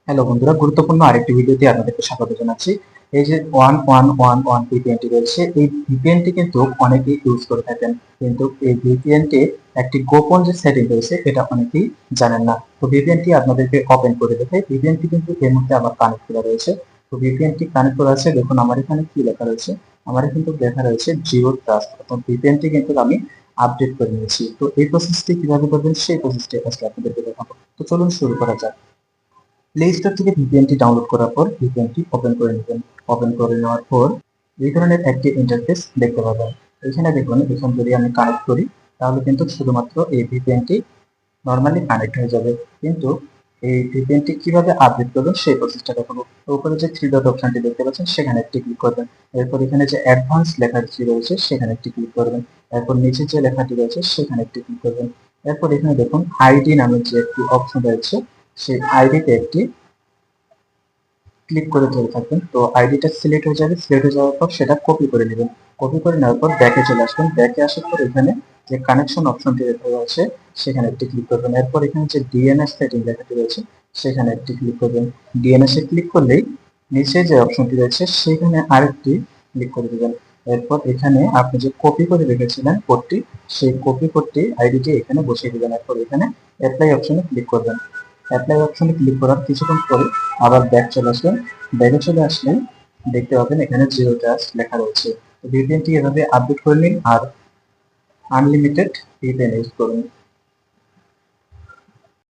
Hello বন্ধুরা, গুরুত্বপূর্ণ আরেকটি ভিডিওতে আপনাদেরকে স্বাগত জানাচ্ছি। এই যে 1111 ভিপিএনটি রয়েছে, এই ভিপিএনটি কিন্তু অনেকেই ইউজ করে থাকেন, কিন্তু এই ভিপিএনটি একটি গোপন যে সেটিং রয়েছে এটা অনেকেই জানেন না। তো ভিপিএনটি আপনাদেরকে ওপেন করে দেখাই। ভিপিএনটি কিন্তু এর মধ্যে আবার কানেক্ট করা রয়েছে। তো ভিপিএনটি কানেক্ট করা আছে, দেখুন আমার এখানে কি লেখা রয়েছে। আমার কিন্তু লেখা রয়েছে জিরো ট্রাস্ট, অর্থাৎ ভিপিএনটি কিন্তু আমি আপডেট করে নিয়েছি। তো এই প্রসেসটি কিভাবে করবেন সেই প্রসেসটি আজকে আপনাদেরকে দেখাবো। তো চলুন শুরু করা যাক। প্লে স্টোর থেকে ভিপিএনটি ডাউনলোড করার পর ভিপিএনটি ওপেন করে নেবেন। ওপেন করে নেওয়ার পর এই ধরনের একটি ইন্টারফেস দেখতে পাবেন। এখানে দেখুন, এখন যদি আমি কানেক্ট করি তাহলে কিন্তু শুধুমাত্র এই ভিপিএনটি নর্মালি কানেক্ট হয়ে যাবে। কিন্তু এই ভিপিএনটি কিভাবে আপডেট করবেন সেই প্রসেসটা দেখাবো। তো উপরে যে থ্রি ডট অপশনটি দেখতে পাচ্ছেন সেখানে একটি ক্লিক করবেন। এরপর এখানে যে অ্যাডভান্স লেখাটি রয়েছে সেখানে একটি ক্লিক করবেন। এরপর নিচে যে লেখাটি রয়েছে সেখানে একটি ক্লিক করবেন। এরপর এখানে দেখুন আইডি নামের যে একটি অপশন রয়েছে, সেই আইডিতে একটি ক্লিক করে ধরে থাকবেন। তো আইডিটা সিলেক্ট হয়ে যাবে। সিলেক্ট হয়ে যাওয়ার পর সেটা কপি করে নেবেন। কপি করে নেওয়ার পর ব্যাকে চলে আসবেন। ব্যাকে আসার পর এখানে যে কানেকশন অপশনটি রয়েছে সেখানে একটি ক্লিক করবেন। এরপর এখানে যে ডিএনএস সেটিং লেখাটি রয়েছে সেখানে একটি ক্লিক করবেন। ডিএনএস এ ক্লিক করলেই নিচে যে অপশনটি রয়েছে সেখানে আরেকটি ক্লিক করে দেবেন। এরপর এখানে আপনি যে কপি করে রেখেছিলেন কোডটি, সেই কপি কোডটি আইডিটি এখানে বসিয়ে দেবেন। এরপর এখানে অ্যাপ্লাই অপশনে ক্লিক করবেন। অ্যাপ্লাই অপশনে ক্লিক করার কিছুক্ষণ পরে আবার ব্যাক চলে আসবেন। ব্যাকে চলে আসলে দেখতে পাবেন এখানে জিরো ট্রাস্ট লেখা রয়েছে। তো ভিপিএনটি এভাবে আপডেট করে নিন আর আনলিমিটেড ভিপিএন ইউজ করুন।